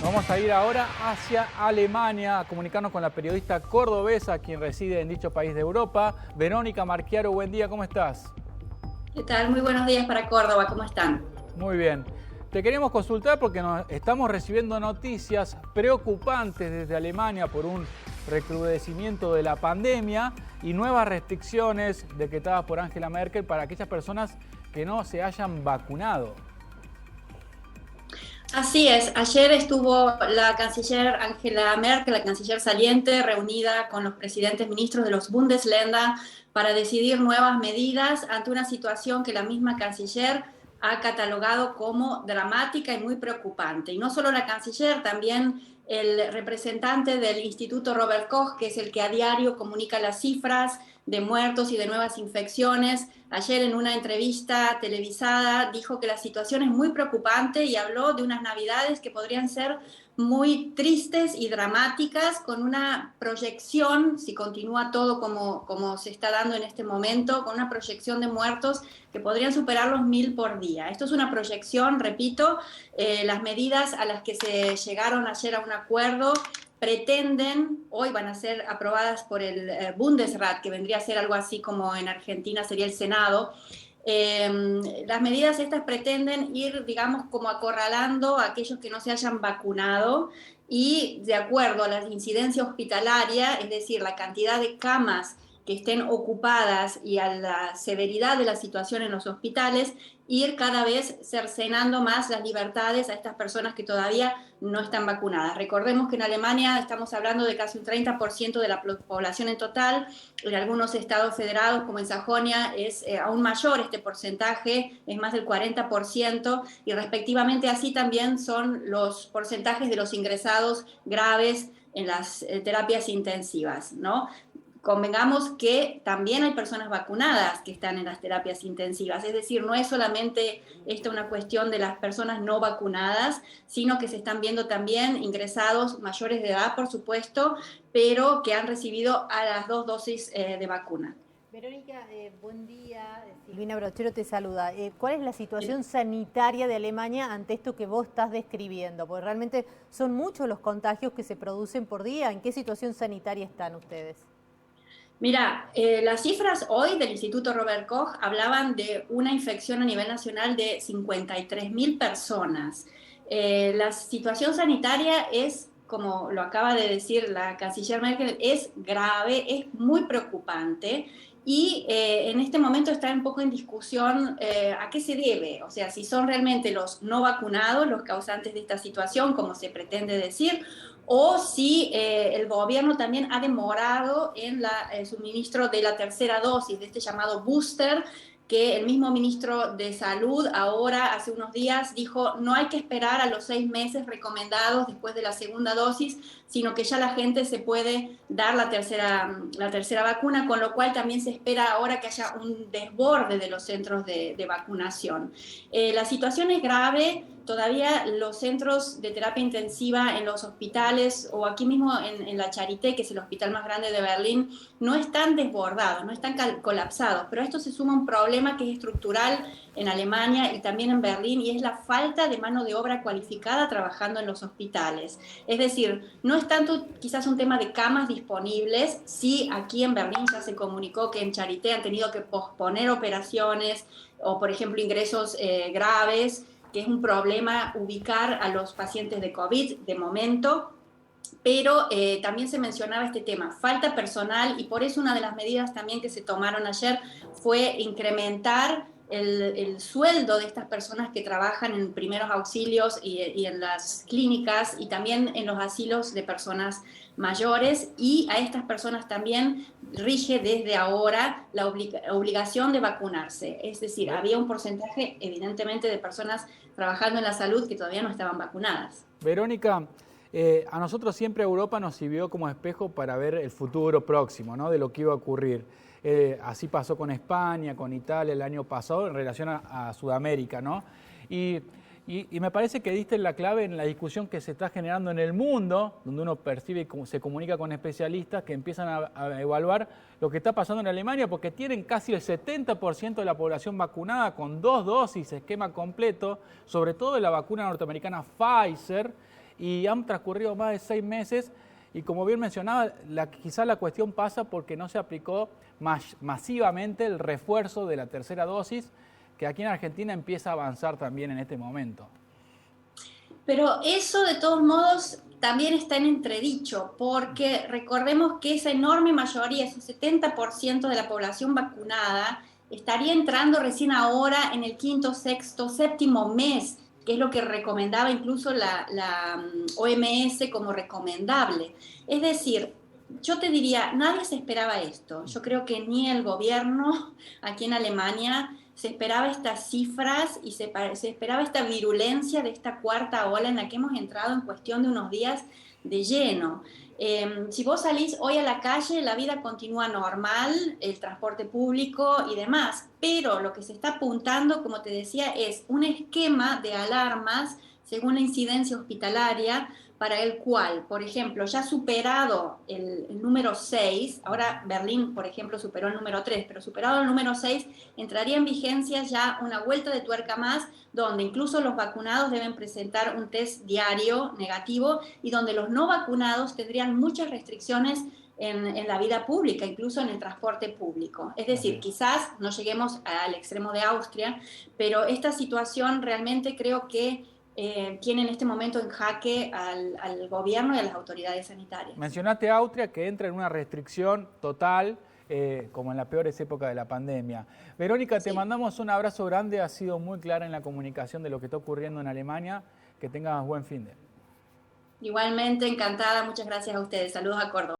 Vamos a ir ahora hacia Alemania a comunicarnos con la periodista cordobesa, quien reside en dicho país de Europa. Verónica Marchiaro, buen día, ¿cómo estás? ¿Qué tal? Muy buenos días para Córdoba, ¿cómo están? Muy bien. Te queremos consultar porque estamos recibiendo noticias preocupantes desde Alemania por un recrudecimiento de la pandemia y nuevas restricciones decretadas por Angela Merkel para aquellas personas que no se hayan vacunado. Así es, ayer estuvo la canciller Angela Merkel, la canciller saliente, reunida con los presidentes ministros de los Bundesländer para decidir nuevas medidas ante una situación que la misma canciller ha catalogado como dramática y muy preocupante. Y no solo la canciller, también el representante del Instituto Robert Koch, que es el que a diario comunica las cifras de muertos y de nuevas infecciones. Ayer en una entrevista televisada dijo que la situación es muy preocupante y habló de unas navidades que podrían ser muy tristes y dramáticas, con una proyección, si continúa todo como se está dando en este momento, con una proyección de muertos que podrían superar los 1000 por día. Esto es una proyección, repito, las medidas a las que se llegaron ayer a un acuerdo pretenden, hoy van a ser aprobadas por el Bundesrat, que vendría a ser algo así como en Argentina sería el Senado. Las medidas estas pretenden ir, digamos, como acorralando a aquellos que no se hayan vacunado y de acuerdo a la incidencia hospitalaria, es decir, la cantidad de camas que estén ocupadas y a la severidad de la situación en los hospitales, ir cada vez cercenando más las libertades a estas personas que todavía no están vacunadas. Recordemos que en Alemania estamos hablando de casi un 30% de la población en total. En algunos estados federados, como en Sajonia, es aún mayor este porcentaje, es más del 40%, y respectivamente así también son los porcentajes de los ingresados graves en las terapias intensivas, ¿no? Convengamos que también hay personas vacunadas que están en las terapias intensivas, es decir, no es solamente esta una cuestión de las personas no vacunadas, sino que se están viendo también ingresados mayores de edad, por supuesto, pero que han recibido a las 2 dosis de vacuna. Verónica, buen día. Silvina Brochero te saluda. ¿Cuál es la situación sanitaria de Alemania ante esto que vos estás describiendo? Porque realmente son muchos los contagios que se producen por día. ¿En qué situación sanitaria están ustedes? Mira, las cifras hoy del Instituto Robert Koch hablaban de una infección a nivel nacional de 53.000 personas. La situación sanitaria es, como lo acaba de decir la canciller Merkel, es grave, es muy preocupante y en este momento está un poco en discusión a qué se debe, o sea, si son realmente los no vacunados los causantes de esta situación, como se pretende decir, o si el gobierno también ha demorado en el suministro de la tercera dosis, de este llamado booster, que el mismo ministro de Salud ahora, hace unos días, dijo no hay que esperar a los 6 meses recomendados después de la segunda dosis, sino que ya la gente se puede dar la tercera vacuna, con lo cual también se espera ahora que haya un desborde de los centros de vacunación. La situación es grave. Todavía los centros de terapia intensiva en los hospitales o aquí mismo en la Charité, que es el hospital más grande de Berlín, no están desbordados, no están colapsados, pero a esto se suma un problema que es estructural en Alemania y también en Berlín, y es la falta de mano de obra cualificada trabajando en los hospitales. Es decir, no es tanto quizás un tema de camas disponibles, sí aquí en Berlín ya se comunicó que en Charité han tenido que posponer operaciones o, por ejemplo, ingresos graves, que es un problema ubicar a los pacientes de COVID de momento, pero también se mencionaba este tema, falta personal, y por eso una de las medidas también que se tomaron ayer fue incrementar el sueldo de estas personas que trabajan en primeros auxilios y en las clínicas y también en los asilos de personas mayores, y a estas personas también rige desde ahora la obligación de vacunarse. Es decir, había un porcentaje evidentemente de personas trabajando en la salud que todavía no estaban vacunadas. Verónica, a nosotros siempre Europa nos sirvió como espejo para ver el futuro próximo, ¿no? De lo que iba a ocurrir. Así pasó con España, con Italia el año pasado en relación a Sudamérica, ¿no? Y me parece que diste la clave en la discusión que se está generando en el mundo, donde uno percibe y se comunica con especialistas que empiezan a evaluar lo que está pasando en Alemania, porque tienen casi el 70% de la población vacunada con 2 dosis, esquema completo, sobre todo de la vacuna norteamericana Pfizer. y han transcurrido más de 6 meses y como bien mencionaba, quizás la cuestión pasa porque no se aplicó masivamente el refuerzo de la tercera dosis, que aquí en Argentina empieza a avanzar también en este momento. Pero eso de todos modos también está en entredicho, porque recordemos que esa enorme mayoría, ese 70% de la población vacunada, estaría entrando recién ahora en el quinto, sexto, séptimo mes, que es lo que recomendaba incluso la OMS como recomendable. Es decir, yo te diría, nadie se esperaba esto. Yo creo que ni el gobierno aquí en Alemania se esperaba estas cifras y se esperaba esta virulencia de esta cuarta ola en la que hemos entrado en cuestión de unos días de lleno. Si vos salís hoy a la calle, la vida continúa normal, el transporte público y demás, pero lo que se está apuntando, como te decía, es un esquema de alarmas según la incidencia hospitalaria, para el cual, por ejemplo, ya superado el número 6, ahora Berlín, por ejemplo, superó el número 3, pero superado el número 6, entraría en vigencia ya una vuelta de tuerca más, donde incluso los vacunados deben presentar un test diario negativo y donde los no vacunados tendrían muchas restricciones en la vida pública, incluso en el transporte público. Es decir, quizás no lleguemos al extremo de Austria, pero esta situación realmente creo que tiene en este momento en jaque al gobierno y a las autoridades sanitarias. Mencionaste Austria, que entra en una restricción total, como en las peores épocas de la pandemia. Verónica, te mandamos un abrazo grande, has sido muy clara en la comunicación de lo que está ocurriendo en Alemania. Que tengas buen fin de. Igualmente, encantada, muchas gracias a ustedes. Saludos a Córdoba.